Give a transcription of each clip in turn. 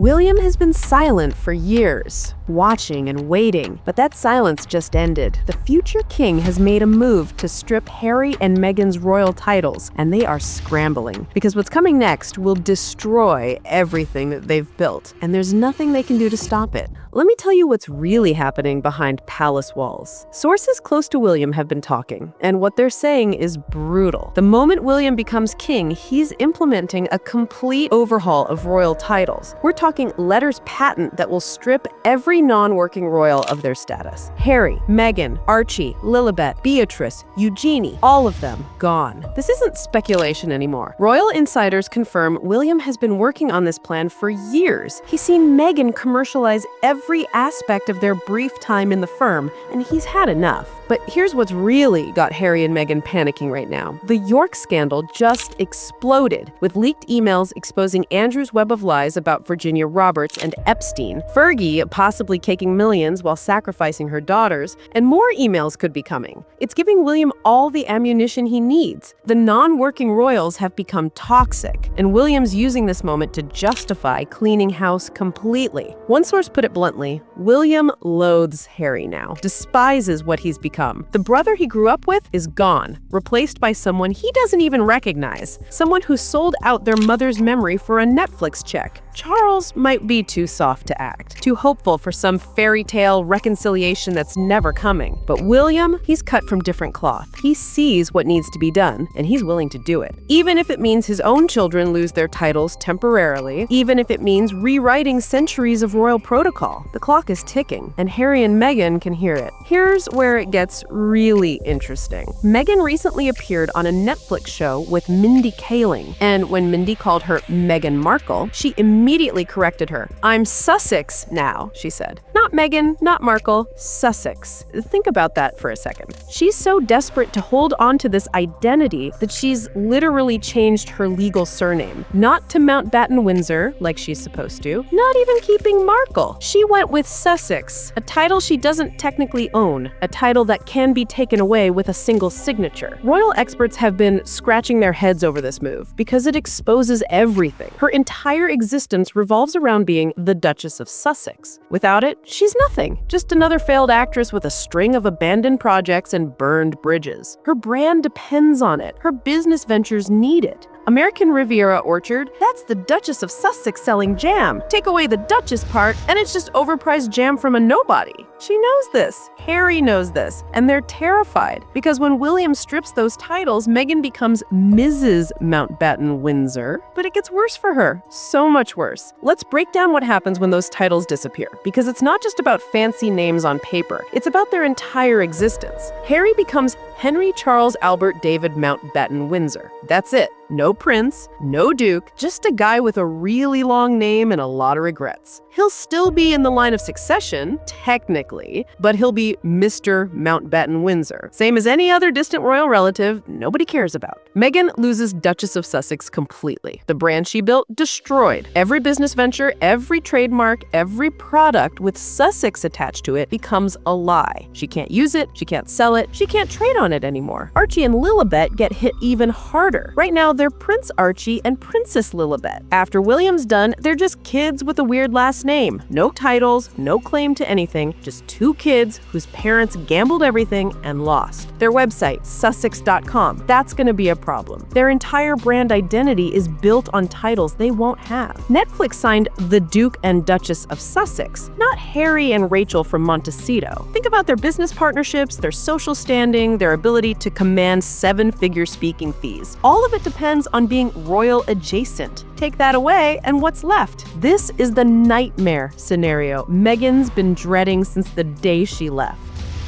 William has been silent for years, watching and waiting, but that silence just ended. The future king has made a move to strip Harry and Meghan's royal titles, and they are scrambling, because what's coming next will destroy everything that they've built, and there's nothing they can do to stop it. Let me tell you what's really happening behind palace walls. Sources close to William have been talking, and what they're saying is brutal. The moment William becomes king, he's implementing a complete overhaul of royal titles. We're talking letters patent that will strip every non-working royal of their status. Harry, Meghan, Archie, Lilibet, Beatrice, Eugenie, all of them gone. This isn't speculation anymore. Royal insiders confirm William has been working on this plan for years. He's seen Meghan commercialize every aspect of their brief time in the firm, and he's had enough. But here's what's really got Harry and Meghan panicking right now. The York scandal just exploded, with leaked emails exposing Andrew's web of lies about Virginia Roberts and Epstein, Fergie possibly caking millions while sacrificing her daughters, and more emails could be coming. It's giving William all the ammunition he needs. The non-working royals have become toxic, and William's using this moment to justify cleaning house completely. One source put it bluntly, William loathes Harry now, despises what he's become. The brother he grew up with is gone, replaced by someone he doesn't even recognize, someone who sold out their mother's memory for a Netflix check. Charles might be too soft to act, too hopeful for some fairy tale reconciliation that's never coming. But William, he's cut from different cloth. He sees what needs to be done, and he's willing to do it. Even if it means his own children lose their titles temporarily, even if it means rewriting centuries of royal protocol. The clock is ticking, and Harry and Meghan can hear it. Here's where it gets really interesting. Meghan recently appeared on a Netflix show with Mindy Kaling, and when Mindy called her Meghan Markle, she immediately corrected her. "I'm Sussex now," she said. Not Meghan, not Markle, Sussex. Think about that for a second. She's so desperate to hold on to this identity that she's literally changed her legal surname. Not to Mountbatten Windsor, like she's supposed to, not even keeping Markle. She went with Sussex, a title she doesn't technically own, a title that can be taken away with a single signature. Royal experts have been scratching their heads over this move because it exposes everything. Her entire existence revolves around being the Duchess of Sussex. Without it, she's nothing, just another failed actress with a string of abandoned projects and burned bridges. Her brand depends on it. Her business ventures need it. American Riviera Orchard, that's the Duchess of Sussex selling jam. Take away the Duchess part, and it's just overpriced jam from a nobody. She knows this. Harry knows this. And they're terrified, because when William strips those titles, Meghan becomes Mrs. Mountbatten Windsor. But it gets worse for her. So much worse. Let's break down what happens when those titles disappear, because it's not just about fancy names on paper. It's about their entire existence. Harry becomes Henry Charles Albert David Mountbatten Windsor. That's it. No prince, no duke, just a guy with a really long name and a lot of regrets. He'll still be in the line of succession, technically, but he'll be Mr. Mountbatten Windsor. Same as any other distant royal relative nobody cares about. Meghan loses Duchess of Sussex completely. The brand she built, destroyed. Every business venture, every trademark, every product with Sussex attached to it becomes a lie. She can't use it, she can't sell it, she can't trade on it anymore. Archie and Lilibet get hit even harder. Right now, they're Prince Archie and Princess Lilibet. After William's done, they're just kids with a weird last name. No titles, no claim to anything, just two kids whose parents gambled everything and lost. Their website, Sussex.com, that's gonna be a problem. Their entire brand identity is built on titles they won't have. Netflix signed the Duke and Duchess of Sussex, not Harry and Rachel from Montecito. Think about their business partnerships, their social standing, their ability to command seven-figure speaking fees. All of it depends on being royal adjacent. Take that away, and what's left? This is the nightmare scenario Meghan's been dreading since the day she left.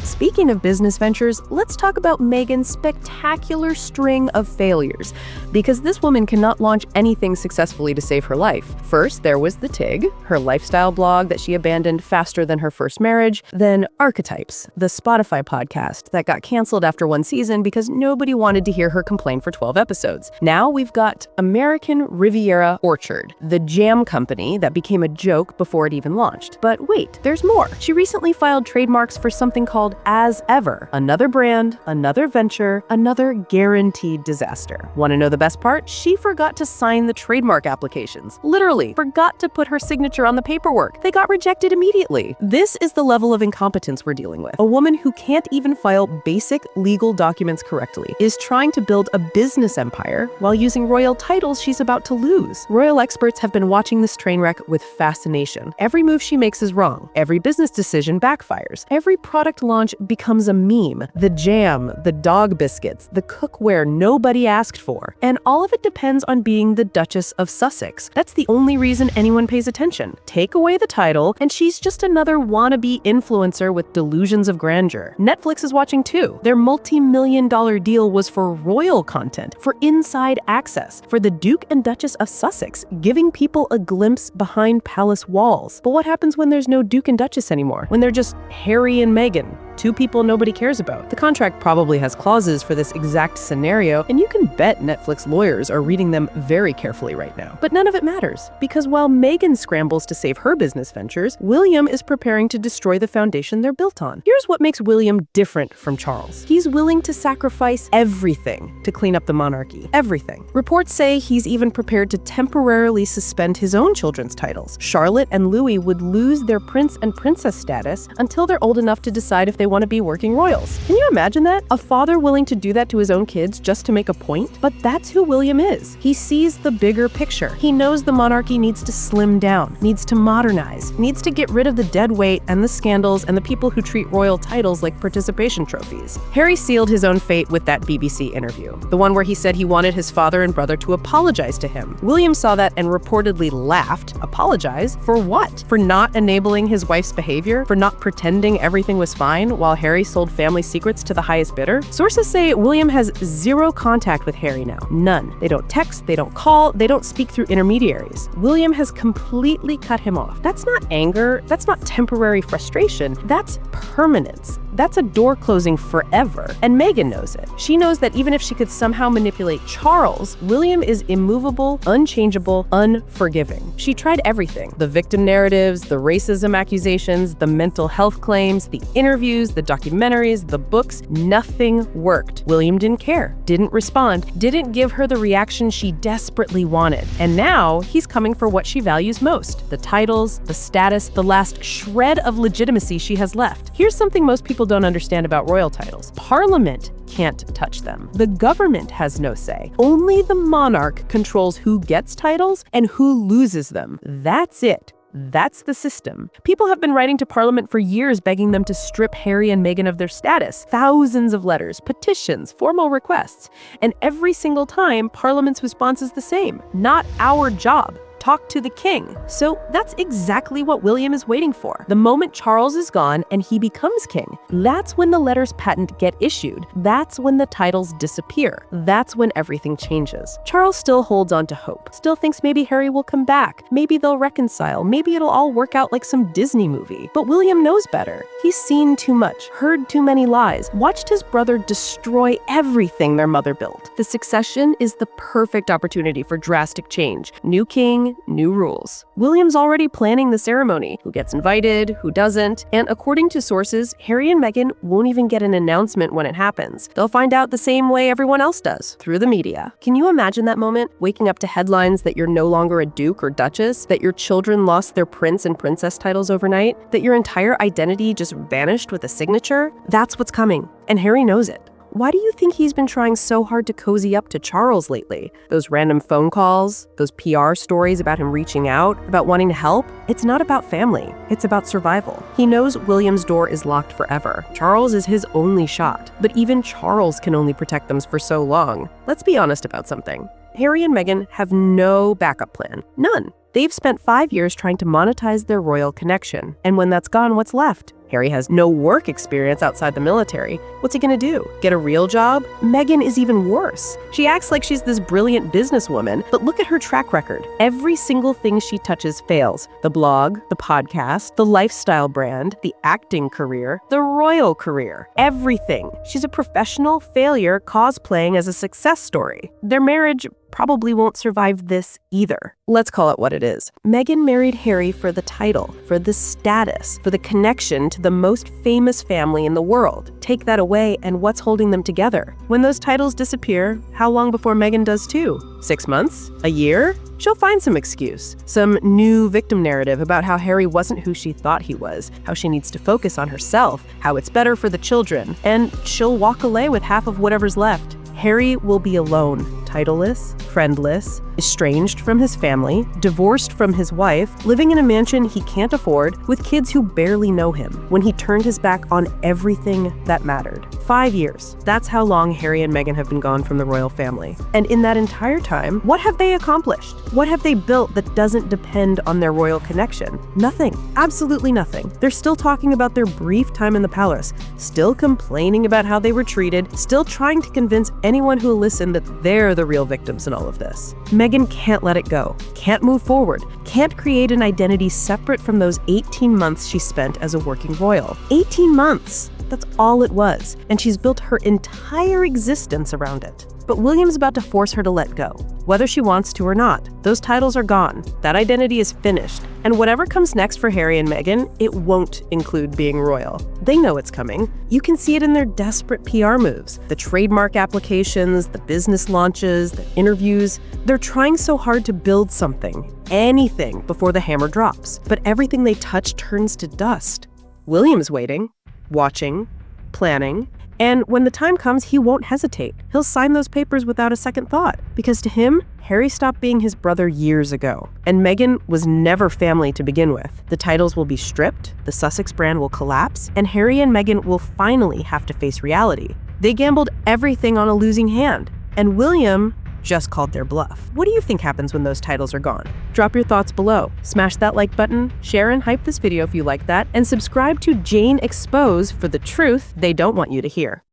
Speaking of business ventures, let's talk about Meghan's spectacular string of failures, because this woman cannot launch anything successfully to save her life. First, there was The Tig, her lifestyle blog that she abandoned faster than her first marriage. Then Archetypes, the Spotify podcast that got canceled after one season because nobody wanted to hear her complain for 12 episodes. Now we've got American Riviera Orchard, the jam company that became a joke before it even launched. But wait, there's more. She recently filed trademarks for something called world as ever. Another brand, another venture, another guaranteed disaster. Want to know the best part? She forgot to sign the trademark applications. Literally, forgot to put her signature on the paperwork. They got rejected immediately. This is the level of incompetence we're dealing with. A woman who can't even file basic legal documents correctly is trying to build a business empire while using royal titles she's about to lose. Royal experts have been watching this train wreck with fascination. Every move she makes is wrong. Every business decision backfires. Every product launch becomes a meme. The jam, the dog biscuits, the cookware nobody asked for. And all of it depends on being the Duchess of Sussex. That's the only reason anyone pays attention. Take away the title, and she's just another wannabe influencer with delusions of grandeur. Netflix is watching too. Their multi-million-dollar deal was for royal content, for inside access, for the Duke and Duchess of Sussex, giving people a glimpse behind palace walls. But what happens when there's no Duke and Duchess anymore? When they're just Harry and Meghan? Two people nobody cares about. The contract probably has clauses for this exact scenario, and you can bet Netflix lawyers are reading them very carefully right now. But none of it matters, because while Meghan scrambles to save her business ventures, William is preparing to destroy the foundation they're built on. Here's what makes William different from Charles. He's willing to sacrifice everything to clean up the monarchy. Everything. Reports say he's even prepared to temporarily suspend his own children's titles. Charlotte and Louis would lose their prince and princess status until they're old enough to decide if they want to be working royals. Can you imagine that? A father willing to do that to his own kids just to make a point? But that's who William is. He sees the bigger picture. He knows the monarchy needs to slim down, needs to modernize, needs to get rid of the dead weight and the scandals and the people who treat royal titles like participation trophies. Harry sealed his own fate with that BBC interview, the one where he said he wanted his father and brother to apologize to him. William saw that and reportedly laughed. Apologize? For what? For not enabling his wife's behavior? For not pretending everything was fine while Harry sold family secrets to the highest bidder? Sources say William has zero contact with Harry now. None. They don't text, they don't call, they don't speak through intermediaries. William has completely cut him off. That's not anger, that's not temporary frustration, that's permanence. That's a door closing forever. And Meghan knows it. She knows that even if she could somehow manipulate Charles, William is immovable, unchangeable, unforgiving. She tried everything. The victim narratives, the racism accusations, the mental health claims, the interviews, the documentaries, the books. Nothing worked. William didn't care, didn't respond, didn't give her the reaction she desperately wanted. And now he's coming for what she values most: the titles, the status, the last shred of legitimacy she has left. Here's something most people don't understand about royal titles. Parliament can't touch them. The government has no say. Only the monarch controls who gets titles and who loses them. That's it. That's the system. People have been writing to Parliament for years begging them to strip Harry and Meghan of their status. Thousands of letters, petitions, formal requests. And every single time, Parliament's response is the same. Not our job. Talk to the king. So that's exactly what William is waiting for. The moment Charles is gone and he becomes king, that's when the letters patent get issued. That's when the titles disappear. That's when everything changes. Charles still holds on to hope, still thinks maybe Harry will come back, maybe they'll reconcile, maybe it'll all work out like some Disney movie. But William knows better. He's seen too much, heard too many lies, watched his brother destroy everything their mother built. The succession is the perfect opportunity for drastic change. New king, new rules. William's already planning the ceremony, who gets invited, who doesn't, and according to sources, Harry and Meghan won't even get an announcement when it happens. They'll find out the same way everyone else does, through the media. Can you imagine that moment? Waking up to headlines that you're no longer a duke or duchess, that your children lost their prince and princess titles overnight, that your entire identity just vanished with a signature? That's what's coming, and Harry knows it. Why do you think he's been trying so hard to cozy up to Charles lately? Those random phone calls, those PR stories about him reaching out, about wanting to help? It's not about family, it's about survival. He knows William's door is locked forever. Charles is his only shot, but even Charles can only protect them for so long. Let's be honest about something. Harry and Meghan have no backup plan. None. They've spent 5 years trying to monetize their royal connection. And when that's gone, what's left? Harry has no work experience outside the military. What's he gonna do? Get a real job? Meghan is even worse. She acts like she's this brilliant businesswoman, but look at her track record. Every single thing she touches fails. The blog, the podcast, the lifestyle brand, the acting career, the royal career. Everything. She's a professional failure cosplaying as a success story. Their marriage, probably won't survive this either. Let's call it what it is. Meghan married Harry for the title, for the status, for the connection to the most famous family in the world. Take that away, and what's holding them together? When those titles disappear, how long before Meghan does too? 6 months? A year? She'll find some excuse, some new victim narrative about how Harry wasn't who she thought he was, how she needs to focus on herself, how it's better for the children, and she'll walk away with half of whatever's left. Harry will be alone, titleless, friendless, estranged from his family, divorced from his wife, living in a mansion he can't afford, with kids who barely know him, when he turned his back on everything that mattered. 5 years. That's how long Harry and Meghan have been gone from the royal family. And in that entire time, what have they accomplished? What have they built that doesn't depend on their royal connection? Nothing. Absolutely nothing. They're still talking about their brief time in the palace, still complaining about how they were treated, still trying to convince anyone who will listen that they're the real victims in all of this. Meghan can't let it go, can't move forward, can't create an identity separate from those 18 months she spent as a working royal. 18 months! That's all it was, and she's built her entire existence around it. But William's about to force her to let go, whether she wants to or not. Those titles are gone, that identity is finished, and whatever comes next for Harry and Meghan, it won't include being royal. They know it's coming. You can see it in their desperate PR moves, the trademark applications, the business launches, the interviews. They're trying so hard to build something, anything, before the hammer drops, but everything they touch turns to dust. William's waiting, watching, planning, and when the time comes, he won't hesitate. He'll sign those papers without a second thought, because to him, Harry stopped being his brother years ago, and Meghan was never family to begin with. The titles will be stripped, the Sussex brand will collapse, and Harry and Meghan will finally have to face reality. They gambled everything on a losing hand, and William just called their bluff. What do you think happens when those titles are gone? Drop your thoughts below. Smash that like button, share and hype this video if you like that, and subscribe to Jane Expose for the truth they don't want you to hear.